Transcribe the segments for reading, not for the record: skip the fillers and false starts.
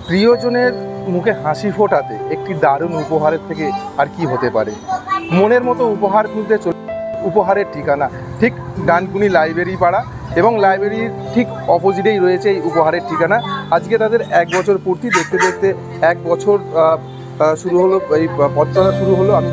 প্রিয়জনের মুখে হাসি ফোটাতে একটি দারুণ উপহারের থেকে আর কি হতে পারে। মনের মতো উপহার খুঁজতে উপহারের ঠিকানা ঠিক ডানকুনি লাইব্রেরি পাড়া, এবং লাইব্রেরির ঠিক অপোজিটেই রয়েছে এই উপহারের ঠিকানা। আজকে তাদের 1 বছর পূর্তি, দেখতে দেখতে 1 বছর শুরু হলো, এই পথ চলা শুরু হলো। আমি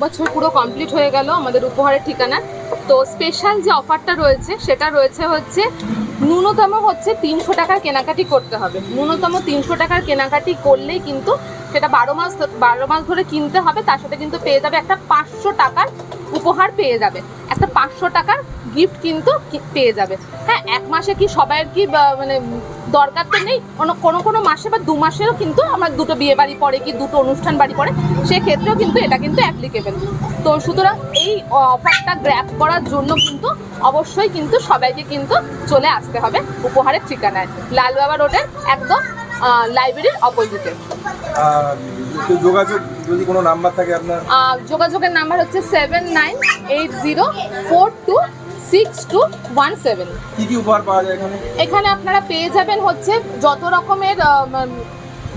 বছর পুরো কমপ্লিট হয়ে গেল আমাদের উপহারের ঠিকানা। তো স্পেশাল যে অফারটা রয়েছে সেটা রয়েছে হচ্ছে ন্যূনতম হচ্ছে 300 টাকার কেনাকাটি করতে হবে। ন্যূনতম 300 টাকার কেনাকাটি করলেই কিন্তু সেটা 12 মাস ধরে কিনতে হবে। তার সাথে কিন্তু পেয়ে যাবে একটা 500 টাকার উপহার, পেয়ে যাবে একটা 500 টাকার গিফট কিন্তু পেয়ে যাবে। হ্যাঁ, 1 মাসে কি সবাইয়ের কি মানে দরকার তো নেই, কোনো মাসে বা 2 মাসেও কিন্তু আমার 2টো বিয়ে বাড়ি পড়ে কি 2টো অনুষ্ঠান বাড়ি পড়ে, সেক্ষেত্রেও কিন্তু এটা কিন্তু অ্যাপ্লিকেবল। তো সুতরাং এই অফারটা গ্র্যাব করার জন্য কিন্তু অবশ্যই কিন্তু সবাইকে কিন্তু চলে আসতে হবে উপহারের ঠিকানায়, লালবাবা রোডের একদম লাইব্রেরির অপোজিটে। যোগাযোগ যদি কোনো নাম্বার থাকে আপনার? যোগাযোগের নাম্বার হচ্ছে 7980426217। কি কি উপহার পাওয়া যায় এখানে? এখানে আপনারা পেয়ে যাবেন হচ্ছে যত রকমের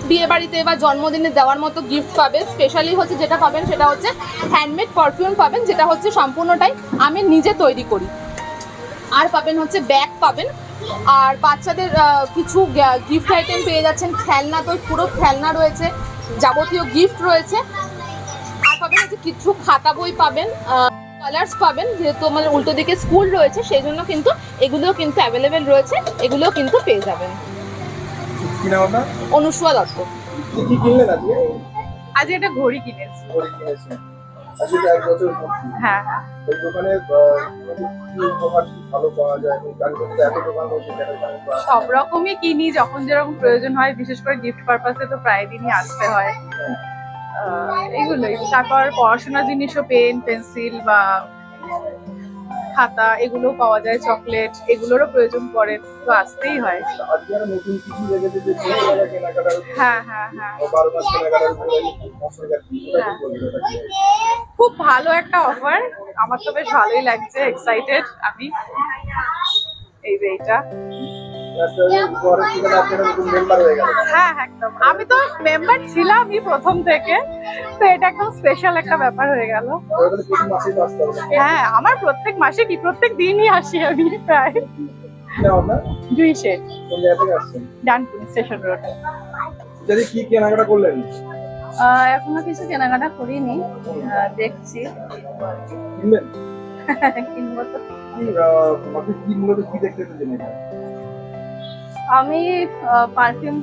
বিয়ে বাড়িতে বা জন্মদিনে দেওয়ার মতো গিফট পাবেন। স্পেশালি হচ্ছে যেটা পাবেন সেটা হচ্ছে হ্যান্ডমেড পারফিউম পাবেন, যেটা হচ্ছে সম্পূর্ণটাই আমি নিজে তৈরি করি। আর পাবেন হচ্ছে ব্যাগ পাবেন, আর বাচ্চাদের কিছু গিফট আইটেম পেয়ে যাচ্ছেন। খেলনা, তো পুরো খেলনা রয়েছে, যাবতীয় গিফট রয়েছে। আর পাবেন হচ্ছে কিছু খাতা বই পাবেন, কালার্স পাবেন, যেহেতু আমাদের উল্টো দিকে স্কুল রয়েছে সেই জন্য কিন্তু এগুলোও কিন্তু অ্যাভেলেবেল রয়েছে, এগুলোও কিন্তু পেয়ে যাবেন। কি নাম আপনার? অনুসুয়া দত্ত। কি কিনলেন আজকে? আজ একটা ঘড়ি কিনেছি। ঘড়ি কিনেছেন আজকে 1 বছর পূর্তি। হ্যাঁ হ্যাঁ। এই দোকানে কি উপহার ভালো পাওয়া যায়? এত দোকান রয়েছে, সব রকমই কিনি, যখন যেরকম প্রয়োজন হয়, বিশেষ করে গিফট পারপাসে তো প্রায় দিনই আসতে হয়। এগুলোই, তারপর পড়াশোনার জিনিসও পেন পেন্সিল বা খাতা এগুলো পাওয়া যায়, চকলেট এগুলোরও প্রয়োজন পড়ে, তো আসতেই হয়। হ্যাঁ হ্যাঁ হ্যাঁ, খুব ভালো একটা অফার, আমার তো বেশ ভালোই লাগছে, এক্সাইটেড আমি। এই যে এইটা, হ্যাঁ একদম, আমি তো মেম্বার ছিলামই প্রথম থেকে, তো এটা একদম স্পেশাল একটা ব্যাপার হয়ে গেল। হ্যাঁ, আমার প্রত্যেক মাসে কি প্রত্যেক দিনই আসি আমি প্রায়। জুই শেড, ডানকুনি স্টেশন রোড। কি কেনাকাটা করলেন? এখনো কিছু কেনাকাটা করিনি, দেখছি কিনবো তো। আমি পারফিউম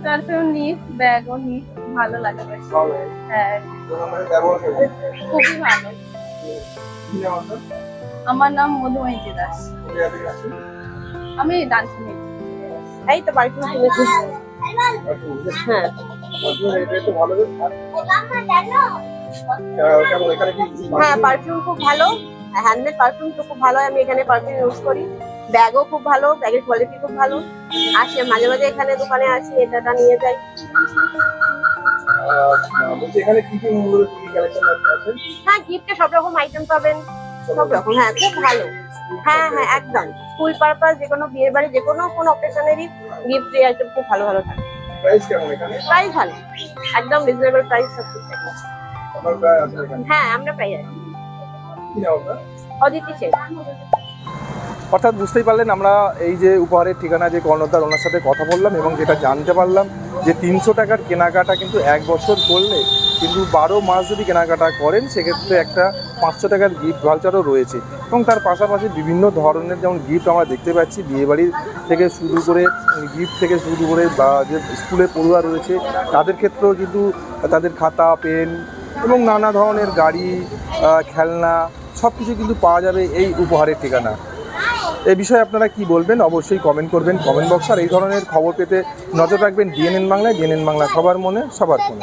নিই, ব্যাগও নিই, ভালো লাগে বেশ। হ্যাঁ, খুবই ভালো। আমার নাম মধুময়ী দাস, আমি ডানকুনি। এই তো পারফিউম কিনেছি। হ্যাঁ, হ্যাঁ পারফিউম খুব ভালো, হ্যান্ডমেড পারফিউম তো খুব ভালো, আমি এখানে পারফিউম ইউজ করি। ব্যাগও খুব ভালো, ব্যাগের কোয়ালিটি খুব ভালো। আসি মাঝে মাঝে এখানে দোকানে আসি, এটা নিয়ে যাই। হ্যাঁ, গিফটে সব রকম আইটেম পাবেন, সব রকম। হ্যাঁ, খুব ভালো। হ্যাঁ হ্যাঁ, একদম স্কুল পারপাস, যে কোনো বিয়ে বাড়ি, যে কোনো অকেশনেরই গিফট আইটেম খুব ভালো ভালো থাকে। প্রাইস কেমন এখানে? প্রাইস ভালো, একদম রিজনেবল প্রাইস সব ঠিক থাকে। হ্যাঁ, আমরা প্রায় আছি। কি নাম আপনার? অদিতি শেখ। অর্থাৎ বুঝতেই পারলেন, আমরা এই যে উপহারের ঠিকানা যে কর্ণধার, ওনার সাথে কথা বললাম এবং যেটা জানতে পারলাম যে 300 টাকার কেনাকাটা কিন্তু 1 বছর করলে কিন্তু 12 মাস যদি কেনাকাটা করেন সেক্ষেত্রে একটা 500 টাকার গিফট ভাউচারও রয়েছে। এবং তার পাশাপাশি বিভিন্ন ধরনের যেমন গিফট আমরা দেখতে পাচ্ছি, বিয়েবাড়ির থেকে শুরু করে গিফট থেকে শুরু করে বা যে স্কুলে পড়ুয়া রয়েছে তাদের ক্ষেত্রেও কিন্তু তাদের খাতা, পেন এবং নানা ধরনের গাড়ি, খেলনা সব কিছু কিন্তু পাওয়া যাবে এই উপহারের ঠিকানা। এই বিষয়ে আপনারা কি বলবেন অবশ্যই কমেন্ট করবেন কমেন্ট বক্সে। আর এই ধরনের খবর পেতে নজর রাখবেন ডিএনএন বাংলায়। ডিএনএন বাংলা সবার মনে সবার ফোনে।